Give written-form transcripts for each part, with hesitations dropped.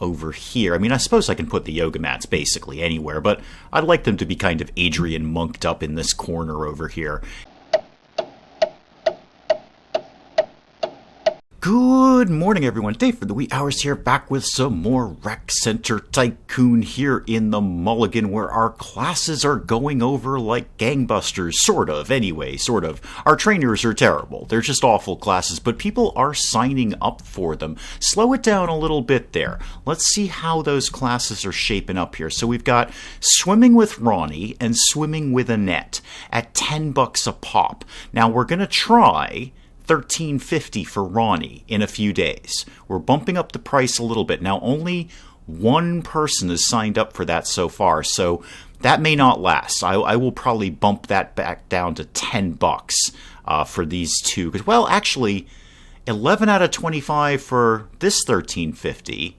over here. I mean, I suppose I can put the yoga mats basically anywhere, but I'd like them to be kind of Adrian monked up in this corner over here. Good morning, everyone. Dave for the wee hours here, back with some more Rec Center Tycoon here in the Mulligan, where our classes are going over like gangbusters, sort of, anyway, sort of. Our trainers are terrible. They're just awful classes, but people are signing up for them. Slow it down a little bit there. Let's see how those classes are shaping up here. So we've got swimming with Ronnie and swimming with Annette at $10 a pop. Now we're going to try $13.50 for Ronnie in a few days. We're bumping up the price a little bit. Now, only one person has signed up for that so far, so that may not last. I will probably bump that back down to $10 for these two. Because, well, actually, 11 out of 25 for this $13.50.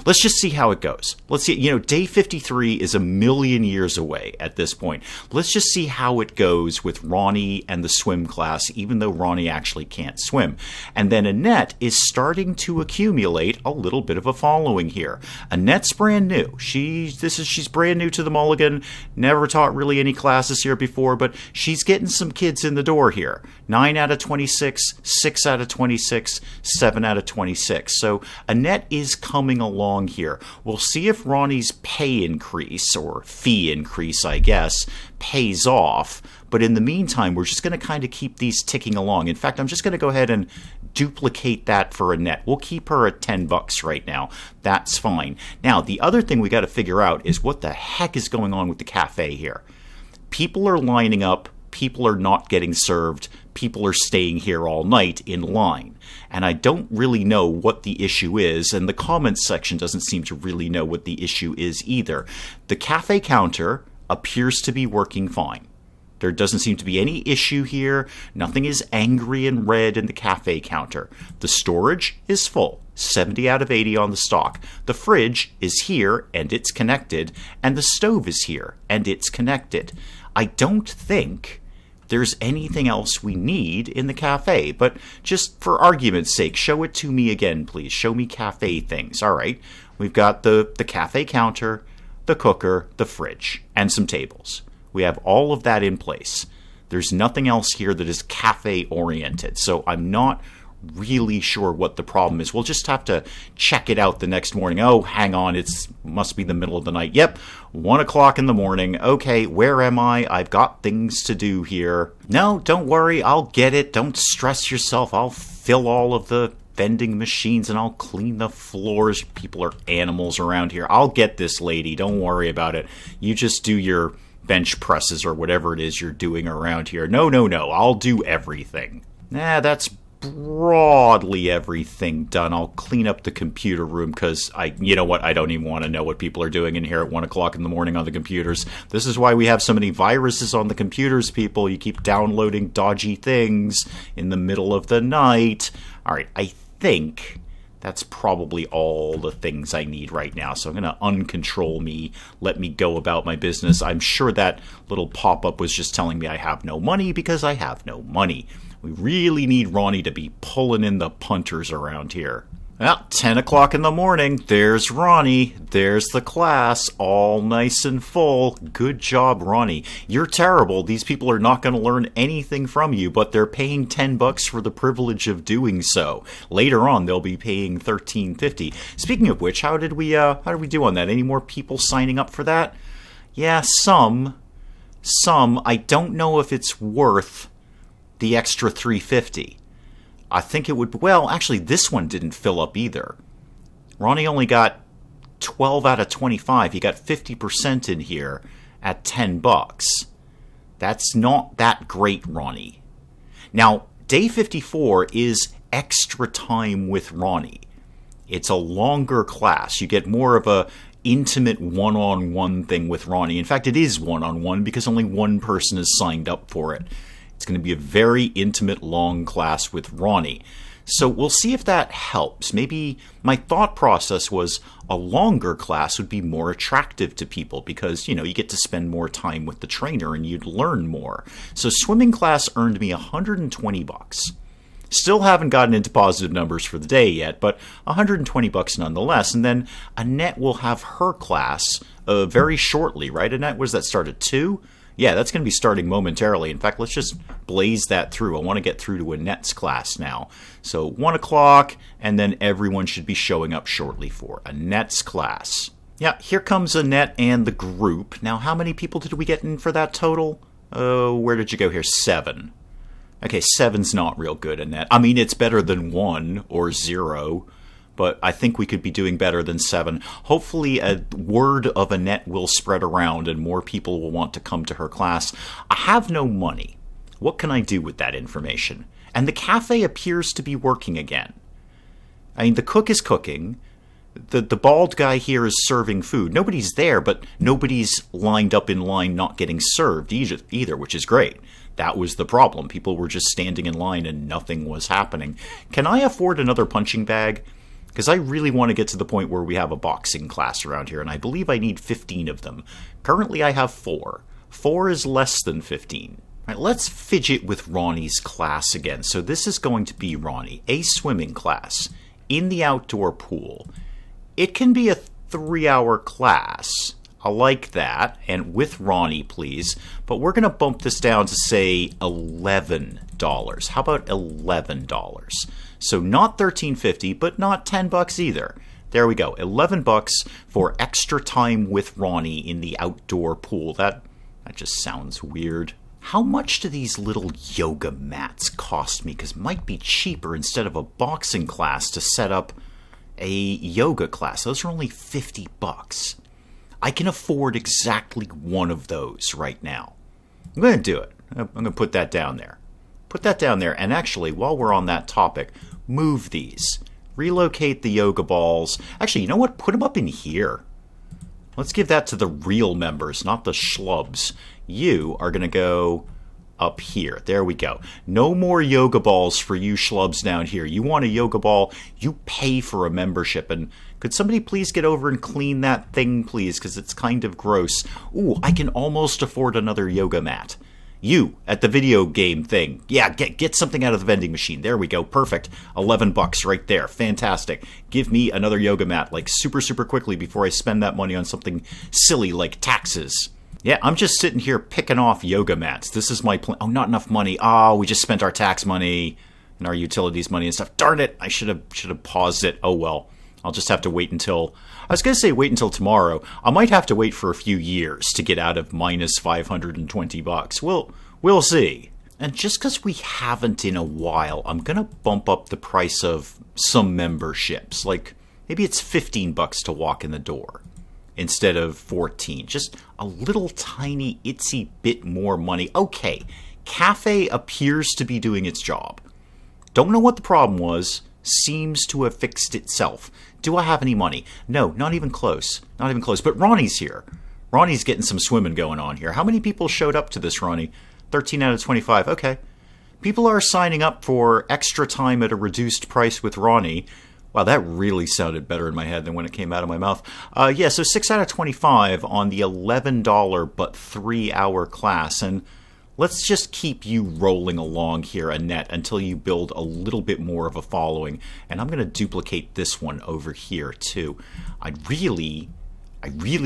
Let's just see how it goes. Let's see. You know, day 53 is a million years away at this point. Let's just see how it goes with Ronnie and the swim class, even though Ronnie actually can't swim. And then Annette is starting to accumulate a little bit of a following here. Annette's brand new. She's brand new to the Mulligan. Never taught really any classes here before, but she's getting some kids in the door here. 9 out of 26, 6 out of 26, 7 out of 26. So Annette is coming along here. We'll see if Ronnie's pay increase, or fee increase, I guess, pays off. But in the meantime, we're just going to kind of keep these ticking along. In fact, I'm just going to go ahead and duplicate that for Annette. We'll keep her at $10 right now. That's fine. Now, the other thing we got to figure out is what the heck is going on with the cafe here. People are lining up. People are not getting served. People are staying here all night in line. And I don't really know what the issue is, and the comments section doesn't seem to really know what the issue is either. The cafe counter appears to be working fine. There doesn't seem to be any issue here. Nothing is angry and red in the cafe counter. The storage is full. 70 out of 80 on the stock. The fridge is here, and it's connected. And the stove is here, and it's connected. I don't think there's anything else we need in the cafe, but just for argument's sake, show it to me again, please. Show me cafe things. All right, we've got the cafe counter, the cooker, the fridge, and some tables. We have all of that in place. There's nothing else here that is cafe-oriented, so I'm not really sure what the problem is. We'll just have to check it out the next morning. Oh, hang on, it must be the middle of the night. Yep, 1 o'clock in the morning. Okay, where am I? I've got things to do here. No, don't worry, I'll get it. Don't stress yourself. I'll fill all of the vending machines and I'll clean the floors. People are animals around here. I'll get this, lady. Don't worry about it. You just do your bench presses or whatever it is you're doing around here. No, I'll do everything. That's broadly everything done. I'll clean up the computer room because you know what? I don't even want to know what people are doing in here at 1 o'clock in the morning on the computers. This is why we have so many viruses on the computers, people. You keep downloading dodgy things in the middle of the night. All right, I think that's probably all the things I need right now. So I'm going to uncontrol me, let me go about my business. I'm sure that little pop-up was just telling me I have no money because I have no money. We really need Ronnie to be pulling in the punters around here. Well, 10 o'clock in the morning, there's Ronnie. There's the class, all nice and full. Good job, Ronnie. You're terrible. These people are not going to learn anything from you, but they're paying $10 for the privilege of doing so. Later on, they'll be paying $13.50. Speaking of which, how did we do on that? Any more people signing up for that? Yeah, some. I don't know if it's worth the extra $3.50. I think it would. Well, actually, this one didn't fill up either. Ronnie only got 12 out of 25. He got 50% in here at $10. That's not that great, Ronnie. Now, day 54 is extra time with Ronnie. It's a longer class. You get more of a intimate one-on-one thing with Ronnie. In fact, it is one-on-one because only one person has signed up for it. It's going to be a very intimate, long class with Ronnie. So we'll see if that helps. Maybe my thought process was a longer class would be more attractive to people because, you know, you get to spend more time with the trainer and you'd learn more. So swimming class earned me $120. Still haven't gotten into positive numbers for the day yet, but 120 bucks nonetheless. And then Annette will have her class very shortly, right? Annette, was that start at 2? Yeah, that's going to be starting momentarily. In fact, let's just blaze that through. I want to get through to Annette's class now. So 1 o'clock, and then everyone should be showing up shortly for Annette's class. Yeah, here comes Annette and the group. Now, how many people did we get in for that total? Where did you go here? 7. Okay, 7's not real good, Annette. I mean, it's better than 1 or 0. But I think we could be doing better than 7. Hopefully a word of Annette will spread around and more people will want to come to her class. I have no money. What can I do with that information? And the cafe appears to be working again. I mean, the cook is cooking. The bald guy here is serving food. Nobody's there, but nobody's lined up in line not getting served either, which is great. That was the problem. People were just standing in line and nothing was happening. Can I afford another punching bag? Because I really want to get to the point where we have a boxing class around here, and I believe I need 15 of them. Currently I have 4. 4 is less than 15. All right, let's fidget with Ronnie's class again. So this is going to be Ronnie, a swimming class in the outdoor pool. It can be a 3-hour class. I like that, and with Ronnie, please. But we're going to bump this down to, say, $11. How about $11? So not $13.50, but not $10 either. There we go. $11 for extra time with Ronnie in the outdoor pool. That just sounds weird. How much do these little yoga mats cost me? Because it might be cheaper instead of a boxing class to set up a yoga class. Those are only $50. I can afford exactly one of those right now. I'm going to do it. I'm going to put that down there. Put that down there. And actually, while we're on that topic, move these. Relocate the yoga balls. Actually, you know what? Put them up in here. Let's give that to the real members, not the schlubs. You are going to go up here. There we go. No more yoga balls for you schlubs down here. You want a yoga ball, you pay for a membership. And could somebody please get over and clean that thing, please? Because it's kind of gross. Ooh, I can almost afford another yoga mat. You, at the video game thing. Yeah, get something out of the vending machine. There we go. Perfect. $11 right there. Fantastic. Give me another yoga mat, like super, super quickly before I spend that money on something silly like taxes. Yeah, I'm just sitting here picking off yoga mats. This is my plan. Oh, not enough money. Oh, we just spent our tax money and our utilities money and stuff. Darn it. I should have paused it. Oh, well. I'll just have to wait until... I was going to say wait until tomorrow. I might have to wait for a few years to get out of minus $520. We'll see. And just because we haven't in a while, I'm going to bump up the price of some memberships. Like, maybe it's $15 to walk in the door instead of $14. Just a little tiny itsy bit more money. Okay, cafe appears to be doing its job. Don't know what the problem was. Seems to have fixed itself. Do I have any money? No, not even close. Not even close. But Ronnie's here. Ronnie's getting some swimming going on here. How many people showed up to this, Ronnie? 13 out of 25. Okay. People are signing up for extra time at a reduced price with Ronnie. Wow, that really sounded better in my head than when it came out of my mouth. Yeah, so 6 out of 25 on the $11 but 3-hour class. And let's just keep you rolling along here, Annette, until you build a little bit more of a following. And I'm going to duplicate this one over here, too. I really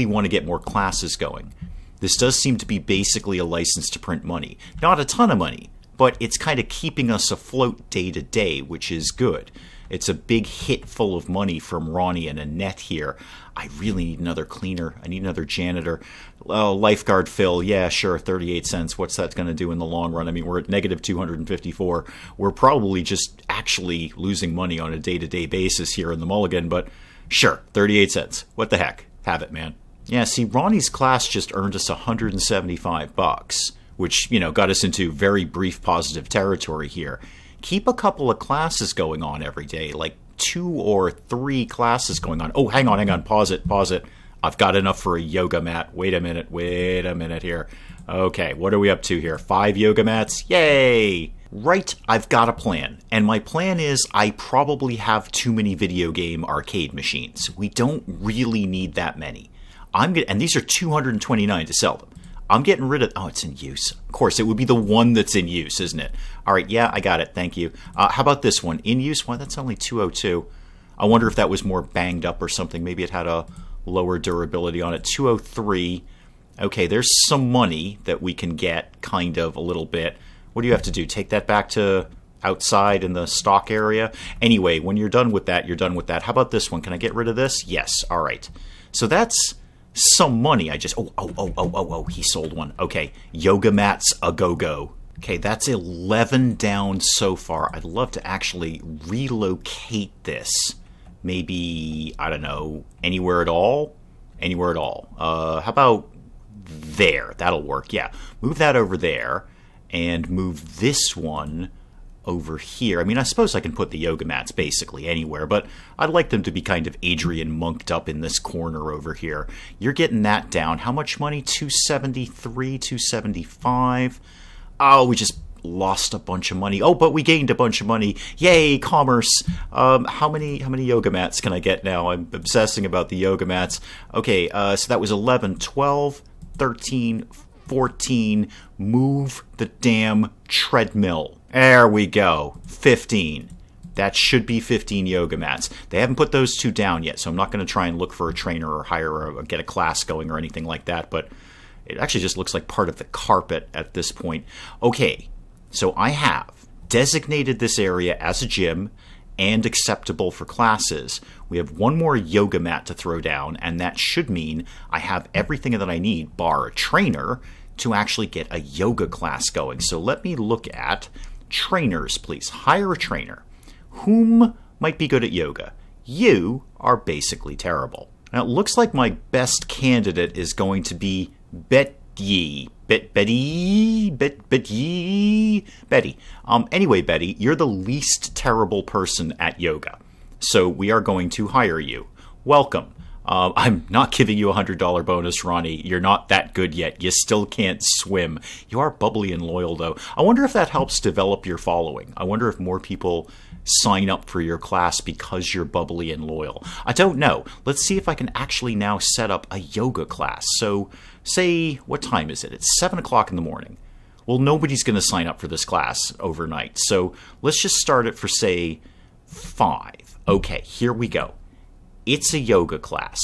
want to get more classes going. This does seem to be basically a license to print money. Not a ton of money, but it's kind of keeping us afloat day to day, which is good. It's a big hit full of money from Ronnie and Annette here. I really need another cleaner. I need another janitor. Oh, lifeguard Phil. Yeah, sure, 38 cents. What's that going to do in the long run? I mean, we're at negative 254. We're probably just actually losing money on a day-to-day basis here in the Mulligan, but sure, 38 cents. What the heck? Have it, man. Yeah, see, Ronnie's class just earned us $175, which, got us into very brief positive territory here. Keep a couple of classes going on every day, like 2 or 3 classes going on. Oh, hang on, pause it. I've got enough for a yoga mat. Wait a minute here. Okay, what are we up to here? 5 yoga mats? Yay! Right, I've got a plan. And my plan is I probably have too many video game arcade machines. We don't really need that many. And these are $229 to sell them. I'm getting rid of... Oh, it's in use. Of course, it would be the one that's in use, isn't it? All right, yeah, I got it. Thank you. How about this one? In use? Well, that's only 202. I wonder if that was more banged up or something. Maybe it had a lower durability on it. 203. Okay, there's some money that we can get, kind of, a little bit. What do you have to do? Take that back to outside in the stock area? Anyway, when you're done with that, you're done with that. How about this one? Can I get rid of this? Yes. All right. So that's some money. I just... Oh, he sold one. Okay, yoga mats a go-go. Okay, that's 11 down so far. I'd love to actually relocate this. Maybe, I don't know, anywhere at all? Anywhere at all. How about there? That'll work, yeah. Move that over there, and move this one over here. I mean, I suppose I can put the yoga mats basically anywhere, but I'd like them to be kind of Adrian monked up in this corner over here. You're getting that down. How much money? 273, 275. Oh, we just lost a bunch of money. Oh, but we gained a bunch of money. Yay, commerce. How many yoga mats can I get now? I'm obsessing about the yoga mats. Okay, so that was 11, 12, 13, 14. Move the damn treadmill. There we go. 15. That should be 15 yoga mats. They haven't put those two down yet, so I'm not going to try and look for a trainer or hire or get a class going or anything like that, but it actually just looks like part of the carpet at this point. Okay, so I have designated this area as a gym and acceptable for classes. We have one more yoga mat to throw down, and that should mean I have everything that I need, bar a trainer, to actually get a yoga class going. So let me look at trainers, please. Hire a trainer. Whom might be good at yoga? You are basically terrible. Now, it looks like my best candidate is going to be Betty. Anyway, Betty, you're the least terrible person at yoga. So we are going to hire you. Welcome. I'm not giving you a $100 bonus, Ronnie. You're not that good yet. You still can't swim. You are bubbly and loyal, though. I wonder if that helps develop your following. I wonder if more people sign up for your class because you're bubbly and loyal. I don't know. Let's see if I can actually now set up a yoga class. So, say, what time is it? It's 7 o'clock in the morning. Well, nobody's going to sign up for this class overnight. So let's just start it for, say, 5. Okay, here we go. It's a yoga class.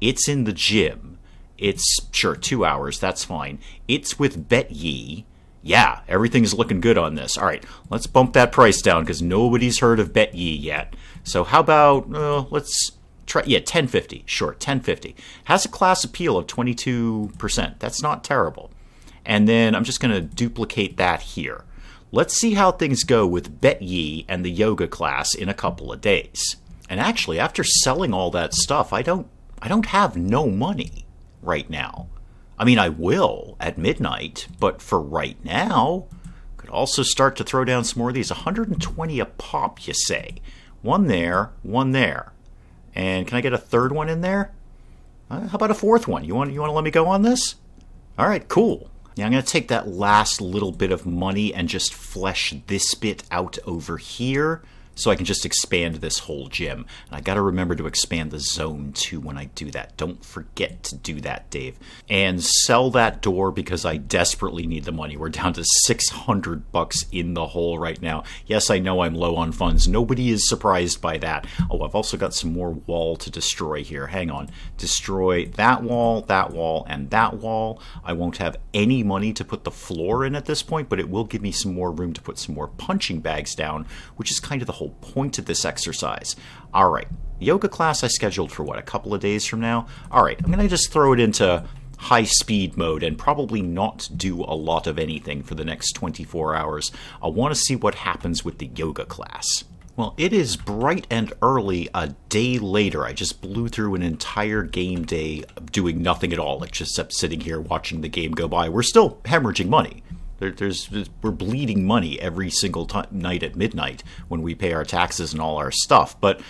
It's in the gym. It's, sure, 2 hours. That's fine. It's with Bet-Ye. Yeah, everything's looking good on this. All right, let's bump that price down because nobody's heard of Bet-Ye yet. So how about, let's try, yeah, $10.50. Sure, $10.50. Has a class appeal of 22%. That's not terrible. And then I'm just going to duplicate that here. Let's see how things go with Bet-Ye and the yoga class in a couple of days. And actually, after selling all that stuff, I don't have no money right now. I mean, I will at midnight, but for right now, could also start to throw down some more of these. 120 a pop, you say. One there, one there. And can I get a third one in there? How about a fourth one? You want to let me go on this? All right, cool. Now I'm going to take that last little bit of money and just flesh this bit out over here, so I can just expand this whole gym. And I got to remember to expand the zone too when I do that. Don't forget to do that, Dave. And sell that door because I desperately need the money. We're down to $600 in the hole right now. Yes, I know I'm low on funds. Nobody is surprised by that. Oh, I've also got some more wall to destroy here. Hang on. Destroy that wall, and that wall. I won't have any money to put the floor in at this point, but it will give me some more room to put some more punching bags down, which is kind of the whole point of this exercise. All right, yoga class I scheduled for what, a couple of days from now? All right, I'm going to just throw it into high speed mode and probably not do a lot of anything for the next 24 hours. I want to see what happens with the yoga class. Well, it is bright and early a day later. I just blew through an entire game day doing nothing at all, like just sitting here watching the game go by. We're still hemorrhaging money. We're bleeding money every single night at midnight when we pay our taxes and all our stuff, but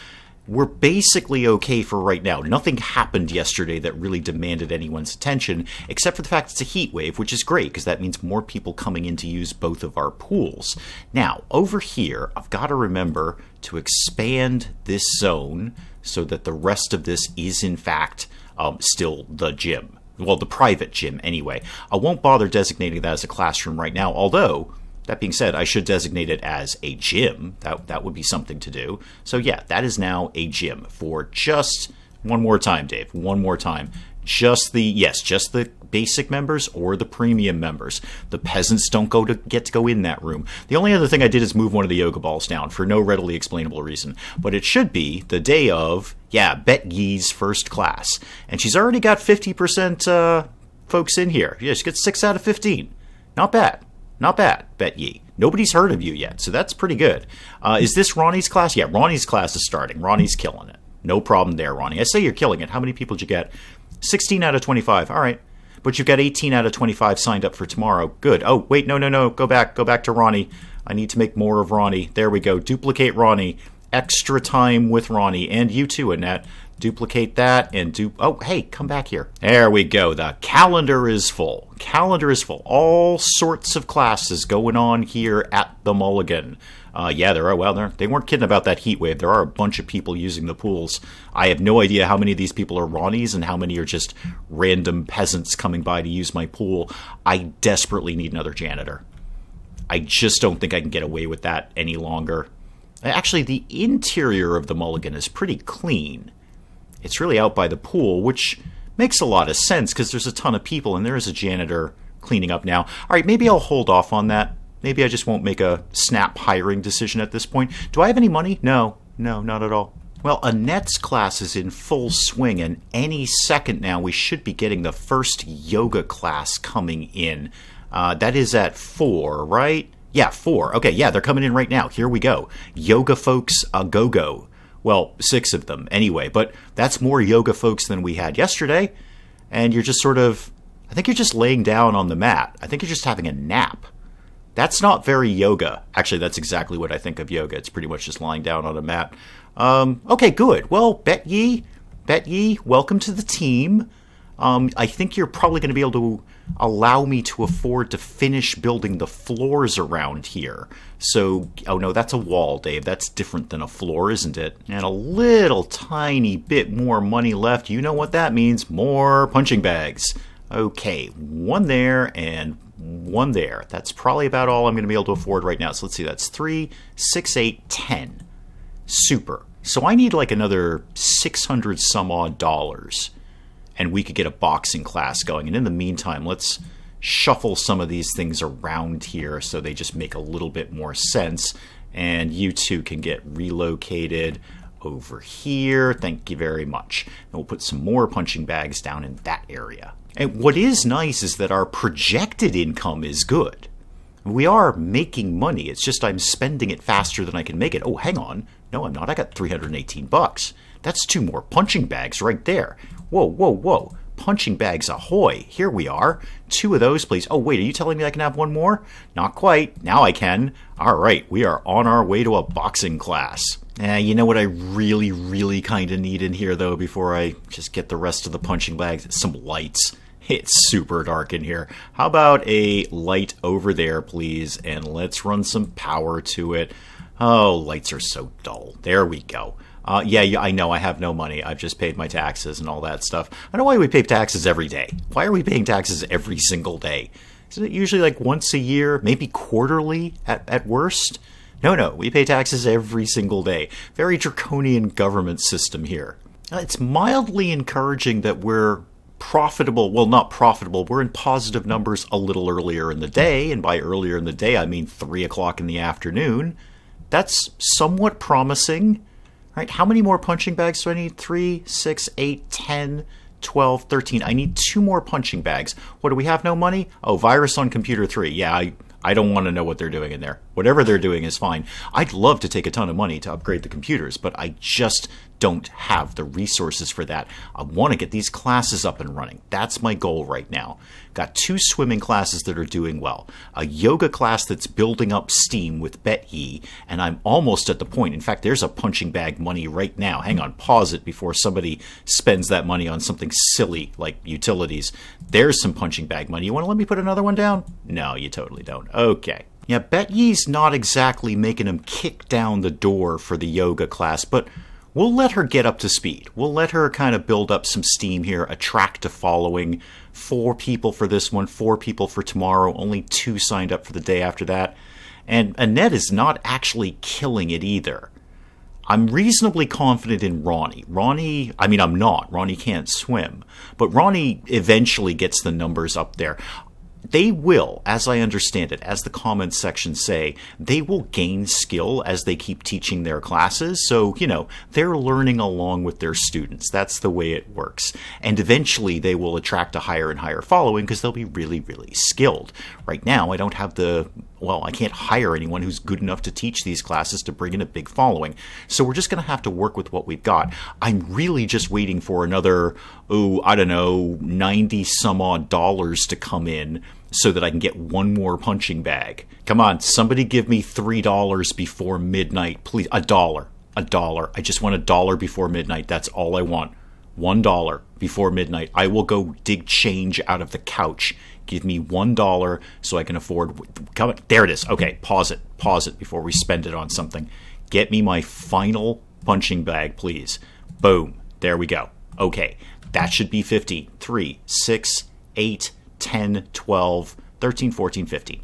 we're basically okay for right now. Nothing happened yesterday that really demanded anyone's attention, except for the fact it's a heat wave, which is great because that means more people coming in to use both of our pools. Now, over here, I've got to remember to expand this zone so that the rest of this is, in fact, still the gym. Well, the private gym, anyway. I won't bother designating that as a classroom right now, although, that being said, I should designate it as a gym. That would be something to do. So yeah, that is now a gym for just, one more time, Dave, one more time. Just the basic members or the premium members. The peasants don't get to go in that room. The only other thing I did is move one of the yoga balls down for no readily explainable reason. But it should be the day of, Bet Yee's first class. And she's already got 50% folks in here. Yeah, she gets 6 out of 15. Not bad. Not bad, Bet Yee. Nobody's heard of you yet, so that's pretty good. Is this Ronnie's class? Yeah, Ronnie's class is starting. Ronnie's killing it. No problem there, Ronnie. I say you're killing it. How many people did you get? 16 out of 25. All right. But you've got 18 out of 25 signed up for tomorrow. Good. Oh, wait, no. Go back to Ronnie. I need to make more of Ronnie. There we go. Duplicate Ronnie. Extra time with Ronnie. And you too, Annette. Duplicate that and oh, hey, come back here. There we go. The calendar is full. All sorts of classes going on here at the Mulligan. They weren't kidding about that heat wave. There are a bunch of people using the pools. I have no idea how many of these people are Ronnies and how many are just random peasants coming by to use my pool. I desperately need another janitor. I just don't think I can get away with that any longer. Actually, the interior of the Mulligan is pretty clean. It's really out by the pool, which makes a lot of sense because there's a ton of people and there is a janitor cleaning up now. All right, maybe I'll hold off on that. Maybe I just won't make a snap hiring decision at this point. Do I have any money? No, not at all. Well, Annette's class is in full swing, and any second now we should be getting the first yoga class coming in. That is at 4, right? Yeah, 4. Okay, yeah, they're coming in right now. Here we go. Yoga folks a go-go. Well, 6 of them anyway, but that's more yoga folks than we had yesterday. And you're just I think you're just laying down on the mat. I think you're just having a nap. That's not very yoga. Actually, that's exactly what I think of yoga. It's pretty much just lying down on a mat. Okay, good. Well, Bet Yee, welcome to the team. I think you're probably going to be able to allow me to afford to finish building the floors around here. So, oh no, that's a wall, Dave. That's different than a floor, isn't it? And a little tiny bit more money left. You know what that means. More punching bags. Okay, 1 there and 1 there. That's probably about all I'm going to be able to afford right now. So let's see, that's 3, 6, 8, 10. Super. So I need like another 600 some odd dollars. And we could get a boxing class going. And in the meantime, let's shuffle some of these things around here so they just make a little bit more sense. And you two can get relocated over here. Thank you very much. And we'll put some more punching bags down in that area. And what is nice is that our projected income is good. We are making money. It's just I'm spending it faster than I can make it. Oh, hang on. No, I'm not. I got $318. That's 2 more punching bags right there. Whoa. Punching bags ahoy. Here we are. 2 of those, please. Oh, wait, are you telling me I can have 1 more? Not quite. Now I can. All right, we are on our way to a boxing class. You know what I really kind of need in here, though, before I just get the rest of the punching bags? Some lights. It's super dark in here. How about a light over there, please? And let's run some power to it. Oh, lights are so dull. There we go. Yeah, I know I have no money. I've just paid my taxes and all that stuff. I know why we pay taxes every day. Why are we paying taxes every single day? Isn't it usually like once a year, maybe quarterly at worst? No, we pay taxes every single day. Very draconian government system here. It's mildly encouraging that we're profitable. Well, not profitable. We're in positive numbers a little earlier in the day. And by earlier in the day, I mean 3 o'clock in the afternoon. That's somewhat promising. Right, how many more punching bags do I need? 3, 6, 8, 10, 12, 13. I need 2 more punching bags. What, do we have no money? Oh, virus on computer 3. Yeah, I don't want to know what they're doing in there. Whatever they're doing is fine. I'd love to take a ton of money to upgrade the computers, but I just don't have the resources for that. I want to get these classes up and running. That's my goal right now. Got 2 swimming classes that are doing well. A yoga class that's building up steam with Bet Yee, and I'm almost at the point. In fact, there's a punching bag money right now. Hang on, pause it before somebody spends that money on something silly like utilities. There's some punching bag money. You want to let me put another one down? No, you totally don't. Okay. Yeah, Bet Yee's not exactly making him kick down the door for the yoga class, but we'll let her get up to speed. We'll let her kind of build up some steam here, attract a following. 4 people for this one, 4 people for tomorrow, only 2 signed up for the day after that. And Annette is not actually killing it either. I'm reasonably confident in Ronnie. I'm not. Ronnie can't swim. But Ronnie eventually gets the numbers up there. They will, as I understand it, as the comments section say, they will gain skill as they keep teaching their classes. So, they're learning along with their students. That's the way it works. And eventually they will attract a higher and higher following because they'll be really, really skilled. Right now, I don't have I can't hire anyone who's good enough to teach these classes to bring in a big following. So we're just going to have to work with what we've got. I'm really just waiting for another, 90 some odd dollars to come in so that I can get one more punching bag. Come on, somebody give me $3 before midnight, please. $1. I just want $1 before midnight. That's all I want. $1 before midnight. I will go dig change out of the couch. Give me $1 so I can afford. There it is. Okay, pause it before we spend it on something. Get me my final punching bag, please. Boom. There we go. Okay, that should be 15. 3, 6, 8, 10, 12, 13, 14, 15.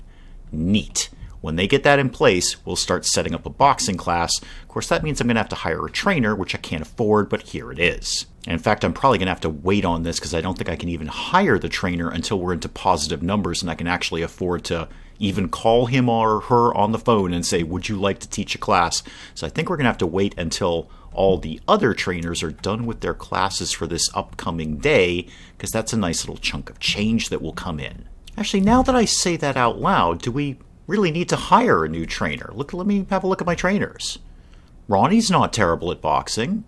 Neat. When they get that in place, we'll start setting up a boxing class. Of course, that means I'm going to have to hire a trainer, which I can't afford, but here it is. And in fact, I'm probably going to have to wait on this because I don't think I can even hire the trainer until we're into positive numbers and I can actually afford to even call him or her on the phone and say, would you like to teach a class? So I think we're going to have to wait until all the other trainers are done with their classes for this upcoming day, because that's a nice little chunk of change that will come in. Actually, now that I say that out loud, do we really need to hire a new trainer? Let me have a look at my trainers. Ronnie's not terrible at boxing.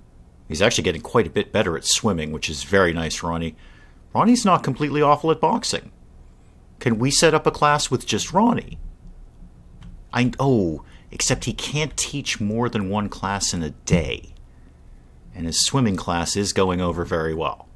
He's actually getting quite a bit better at swimming, which is very nice, Ronnie. Ronnie's not completely awful at boxing. Can we set up a class with just Ronnie? Except he can't teach more than one class in a day. And his swimming class is going over very well.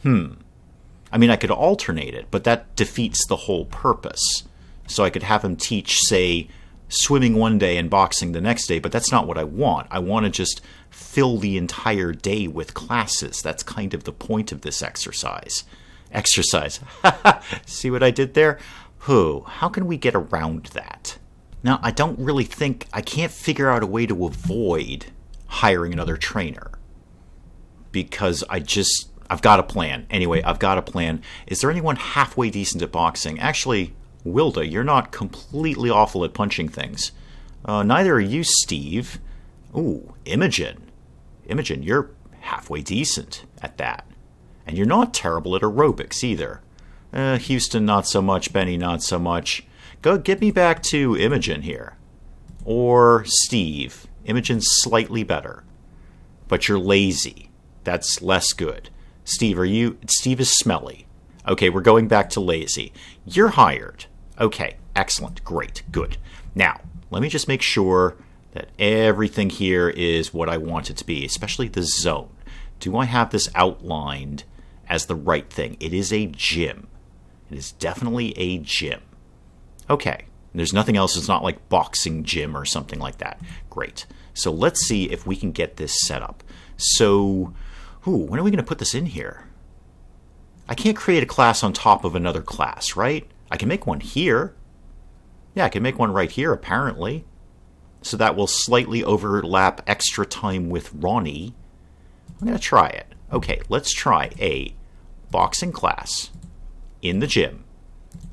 I could alternate it, but that defeats the whole purpose. So I could have him teach, say, swimming one day and boxing the next day, but that's not what I want. I want to just fill the entire day with classes. That's kind of the point of this exercise. See what I did there? How can we get around that? Now, I can't figure out a way to avoid hiring another trainer. Because I've got a plan. Anyway, I've got a plan. Is there anyone halfway decent at boxing? Actually, Wilda, you're not completely awful at punching things. Neither are you, Steve. Ooh, Imogen. Imogen, you're halfway decent at that. And you're not terrible at aerobics either. Houston, not so much. Benny, not so much. Go get me back to Imogen here. Or Steve. Imogen's slightly better. But you're lazy. That's less good. Steve is smelly. Okay, we're going back to lazy. You're hired. Okay, excellent, great, good. Now, let me just make sure that everything here is what I want it to be, especially the zone. Do I have this outlined as the right thing? It is a gym. It is definitely a gym. Okay, there's nothing else. It's not like boxing gym or something like that. Great. So let's see if we can get this set up. So, when are we going to put this in here? I can't create a class on top of another class, right? I can make one here. Yeah, I can make one right here, apparently. So that will slightly overlap extra time with Ronnie. I'm going to try it. Okay, let's try a boxing class in the gym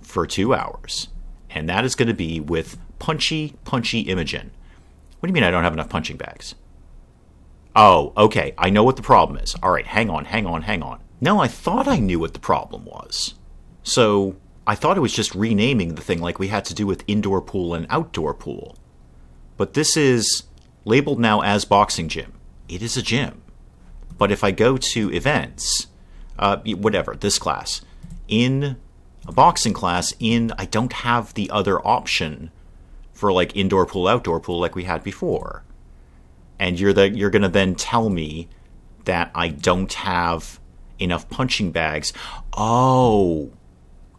for 2 hours. And that is going to be with Punchy Imogen. What do you mean I don't have enough punching bags? Oh, okay, I know what the problem is. All right, hang on. Now, I thought I knew what the problem was. So, I thought it was just renaming the thing like we had to do with indoor pool and outdoor pool. But this is labeled now as boxing gym. It is a gym. But if I go to events, this class, in a boxing class, I don't have the other option for like indoor pool, outdoor pool like we had before. And you're going to then tell me that I don't have enough punching bags. Oh,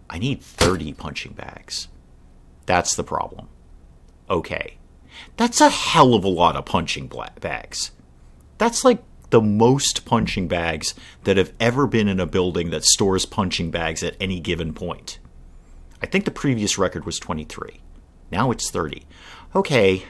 I need 30 punching bags. That's the problem. Okay. That's a hell of a lot of punching bags. That's like the most punching bags that have ever been in a building that stores punching bags at any given point. I think the previous record was 23. Now it's 30. Okay.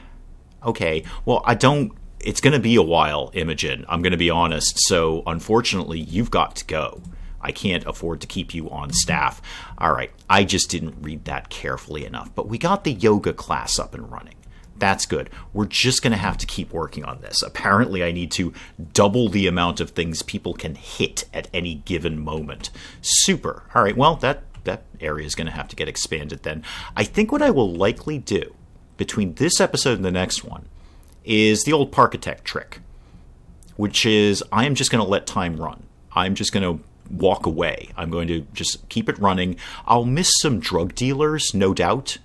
Well, it's going to be a while, Imogen. I'm going to be honest. So, unfortunately, you've got to go. I can't afford to keep you on staff. All right. I just didn't read that carefully enough. But we got the yoga class up and running. That's good. We're just going to have to keep working on this. Apparently, I need to double the amount of things people can hit at any given moment. Super. All right, well, that area is going to have to get expanded then. I think what I will likely do between this episode and the next one is the old Parkitect trick, which is I am just going to let time run. I'm just going to walk away. I'm going to just keep it running. I'll miss some drug dealers, no doubt.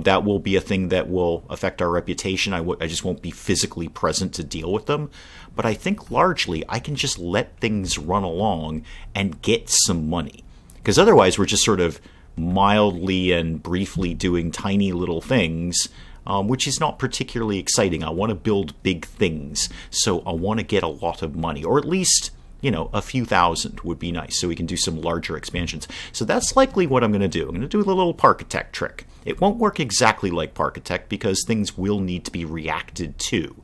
That will be a thing that will affect our reputation. I just won't be physically present to deal with them. But I think largely I can just let things run along and get some money. Because otherwise we're just sort of mildly and briefly doing tiny little things, which is not particularly exciting. I want to build big things, so I want to get a lot of money. Or at least, a few thousand would be nice, so we can do some larger expansions. So that's likely what I'm going to do. I'm going to do the little Parkitect trick. It won't work exactly like Parkitect because things will need to be reacted to.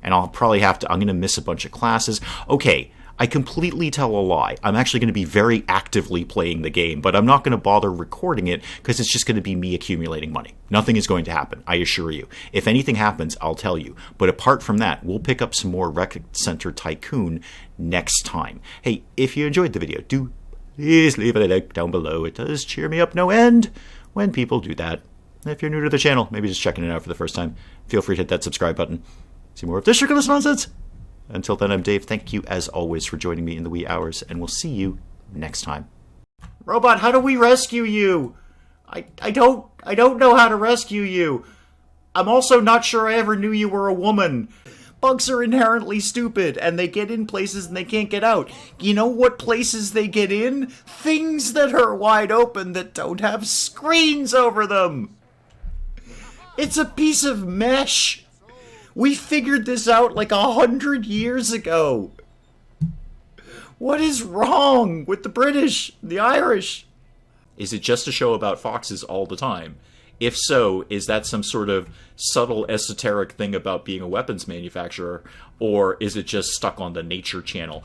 And I'm going to miss a bunch of classes. Okay, I completely tell a lie. I'm actually going to be very actively playing the game, but I'm not going to bother recording it because it's just going to be me accumulating money. Nothing is going to happen, I assure you. If anything happens, I'll tell you. But apart from that, we'll pick up some more Rec Center Tycoon next time. Hey, if you enjoyed the video, do please leave a like down below. It does cheer me up no end when people do that. If you're new to the channel, maybe just checking it out for the first time, feel free to hit that subscribe button. See more of this ridiculous nonsense. Until then, I'm Dave. Thank you, as always, for joining me in the wee hours, and we'll see you next time. Robot, how do we rescue you? I don't know how to rescue you. I'm also not sure I ever knew you were a woman. Bugs are inherently stupid, and they get in places and they can't get out. You know what places they get in? Things that are wide open that don't have screens over them. It's a piece of mesh. We figured this out like 100 years ago. What is wrong with the British, the Irish? Is it just a show about foxes all the time? If so, is that some sort of subtle esoteric thing about being a weapons manufacturer? Or is it just stuck on the Nature Channel?